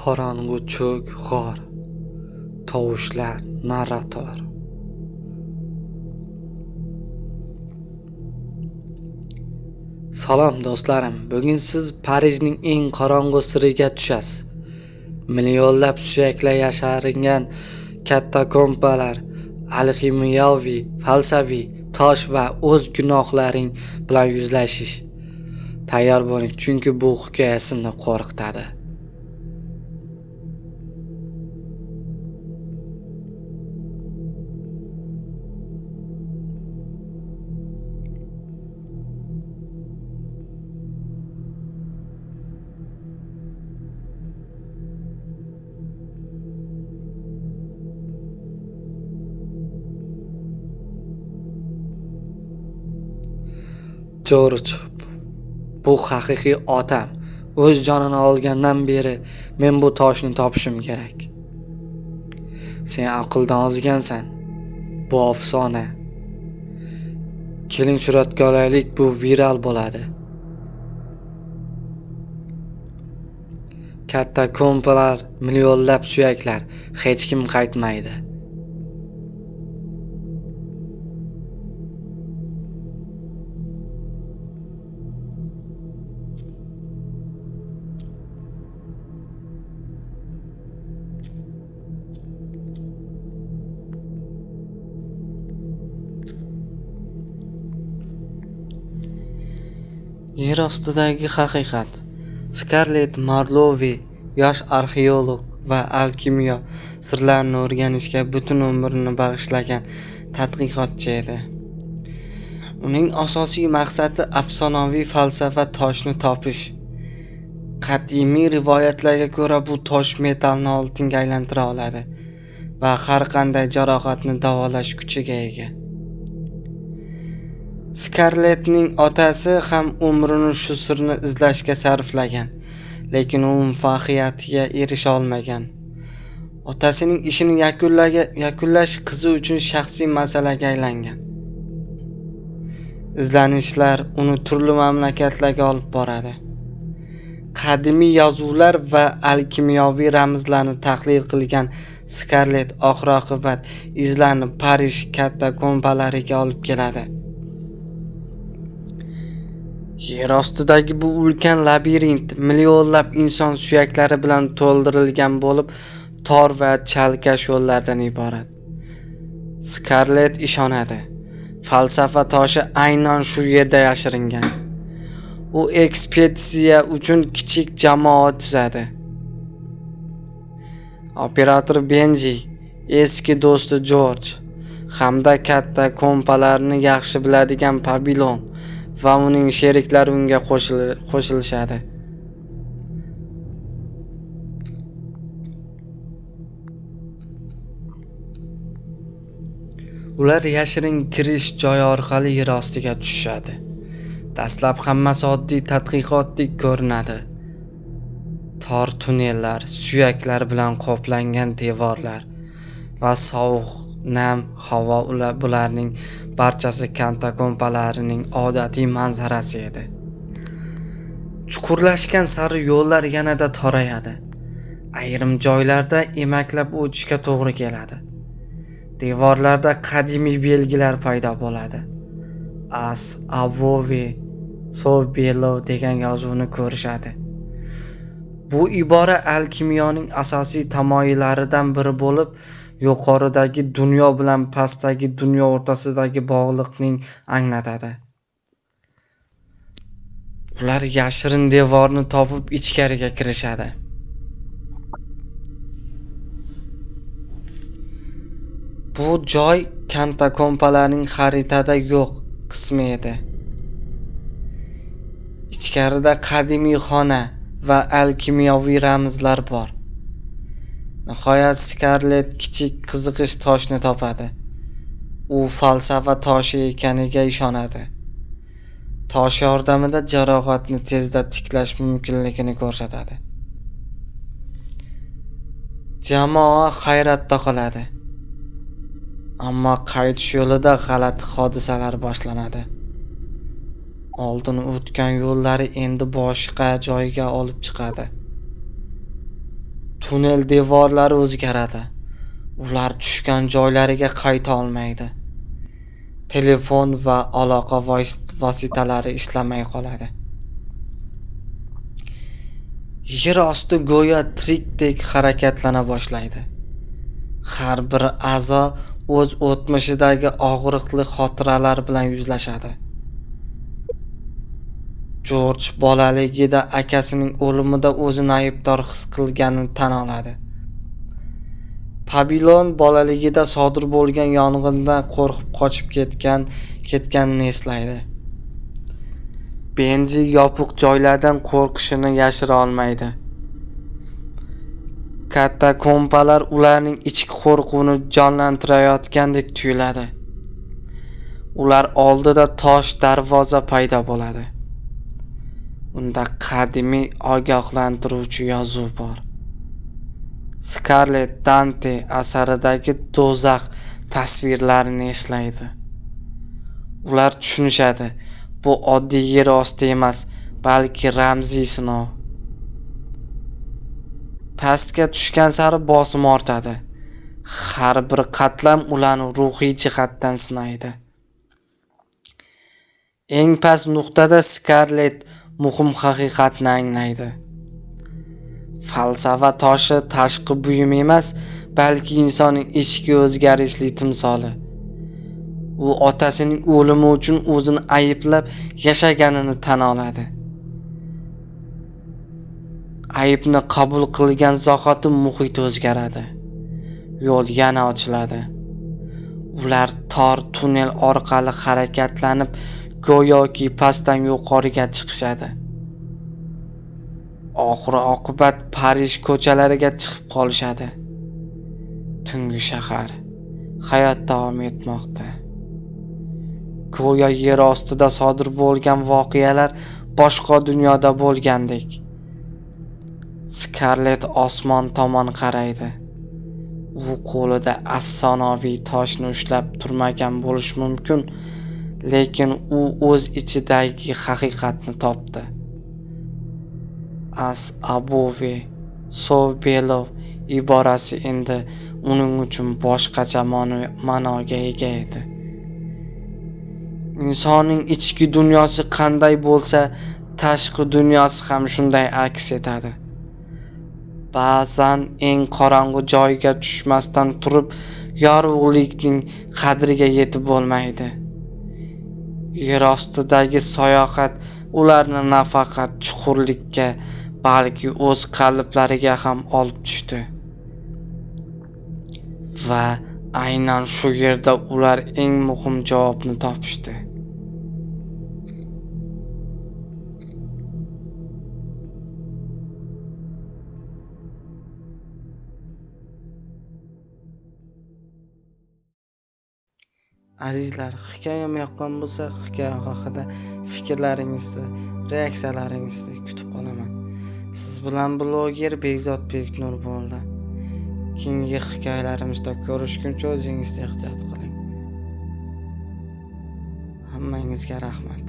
Qorong'u cho'k g'or, tovushlar narrator. Salom do'stlarim, bugun siz Parijning eng qorong'u siriga tushasiz. Millionlab suyaklar yasharingan katakombalar, alkimiyaviy, falsafiy tosh va o'z gunohlaring bilan yuzlashish. Tayyor bo'ling, chunki bu hikoya sizni qo'rqitadi. George, bu haqiqiy otam. O'z jonini olgandan beri men bu toshni topishim kerak. Sen aqldan ozgansan. Bu afsona. Keling suratga olaylik, bu viral bo'ladi. Katakombalar, millionlab suyaklar, hech kim qaytmaydi. Yer ostidagi haqiqat. Scarlett Marlowe yosh arxeolog va alkimiya sirlarini o'rganishga butun umrini bag'ishlagan tadqiqotchi edi. Uning asosiy maqsadi afsonaviy falsafa toshni topish. Qadimiy rivoyatlarga ko'ra bu tosh metallni oltinga aylantira oladi va har qanday jarohatni davolash kuchiga ega. Scarlettning otasi ham umrini shu sirni izlashga sarflagan, lekin u muvaffaqiyatga erisha olmagan. Otasining ishini yakunlash qizi uchun shaxsiy masalaga aylangan. Izlanishlar uni turli mamlakatlarga olib boradi. Qadimiy yozuvlar va alkimiyaviy ramzlarni tahlil qilgan Scarlett oxir-oqibat izlarni Parij katakombalariga olib keladi. Yer ostidagi bu ulkan labirint millionlab inson suyaklari bilan to'ldirilgan bo'lib, tor va chalkash yo'llardan iborat. Scarlett ishonadi. Falsafa toshi aynan shu yerda yashiringan. U ekspeditsiya uchun kichik jamoa tuzadi. Operator Benji, eski do'sti George hamda katakombalarni yaxshi biladigan Pabilon va uning sheriklari unga qo'shilishadi. Ular yashirin kirish joyi orqali yer ostiga tushadi. Dastlab hammasi oddiy tadqiqotdek ko'rinadi. Tor tunnellar, suyaklar bilan qoplangan devorlar va sovuq, nam havo bularning barchasi katakombalarining odatiy manzarasi edi. Chuqurlashgan sari yo'llar yanada torayadi. Ayrim joylarda emaklab o'tishga to'g'ri keladi. Devorlarda qadimiy belgilar paydo bo'ladi. As, Avove, Sovbelo degan yozuvni ko'rishadi. Bu ibora alkimiyaning asosiy tamoyillaridan biri bo'lib, yuqoridagi dunyo bilan pastdagi dunyo o'rtasidagi bog'liqning anglatadi. Ular yashirin devorni topib ichkariga kirishadi. Bu joy katakombalarning xaritada yo'q qismi edi. Ichkarida qadimiy xona va alkimiyaviy ramzlar bor. Nihoyat Scarlett kichik qiziqish toshni topadi. U falsafa toshi ekaniga ishonadi. Tosh yordamida jarohatni tezda tiklash mumkinligini ko'rsatadi. Jamoa hayratda qoladi. Ammo qaytish yo'lida g'alati hodisalar boshlanadi. Oldin o'tgan yo'llari endi boshqa joyga olib chiqadi. Tunnel devorlari o'zgaradi. Ular tushgan joylariga qayta olmaydi. Telefon va aloqa vositalari ishlamay qoladi. Yer osti go'yo tirikdek harakatlana boshlaydi. Har bir a'zo o'z o'tmishidagi og'riqli xotiralar bilan yuzlashadi. Jorj bolaligida akasining o'limida o'zini aybdor his qilganini tan oladi. Pabilon bolaligida sodir bo'lgan yong'indan qo'rqib qochib ketganini eslaydi. Benji yopiq joylardan qo'rqishini yashira olmaydi. Katakombalar ularning ichki qo'rquvini jonlantirayotgandek tuyuladi. Ular oldida tosh darvoza paydo bo'ladi. Unda qadimiy ogohlantiruvchi yozuv bor. Scarlett Dante asaridagi do'zax tasvirlarini eslaydi. Ular tushunishadi, bu oddiy yer osti emas, balki ramziy sinov. Pastga tushgan sari bosim ortadi. Har bir qatlam ularni ruhiy jihatdan sinaydi. Eng past nuqtada Scarlett muhim haqiqatni anglaydi. Falsafa toshi tashqi buyum emas, balki insonning ichki o'zgarishli timsoli. U otasining o'limi uchun o'zini ayblab yashaganini tan oladi. Aybni qabul qilgan zahoti muhit o'zgaradi. Yo'l yana ochiladi. Ular tor tunnel orqali harakatlanib, go'yoki pastdan yuqoriga chiqishadi. Oxir oqibat Parij ko'chalariga chiqib qolishadi. Tungi shahar hayot davom etmoqda. Go'yo yer ostida sodir bo'lgan voqealar boshqa dunyoda bo'lgandek. Scarlett osmon tomon qaraydi. U qo'lida afsonaviy toshni ushlab turmagan bo'lish mumkin, lekin u o'z ichidagi haqiqatni topdi. As above sov belov iborasi endi uning uchun boshqacha ma'noga ega edi. Insonning ichki dunyosi qanday bo'lsa, tashqi dunyosi ham shunday aks etadi. Ba'zan eng qorong'u joyga tushmasdan turib, yorug'likning qadriga yetib bo'lmaydi. Yer ostidagi sayohat ularni nafaqat chuqurlikka, balki o'z qalblariga ham olib tushdi. Va aynan shu yerda ular eng muhim javobni topishdi. Azizlar, hikoyam yoqqan bo'lsa, hikoya haqida fikrlaringizni, reaksiyalaringizni kutib qolaman. Siz bilan bloger Bekzod Beknur bo'ldi. Keyingi hikoyalarimizda ko'rishguncha o'zingizni ehtiyot qiling. Hammangizga rahmat.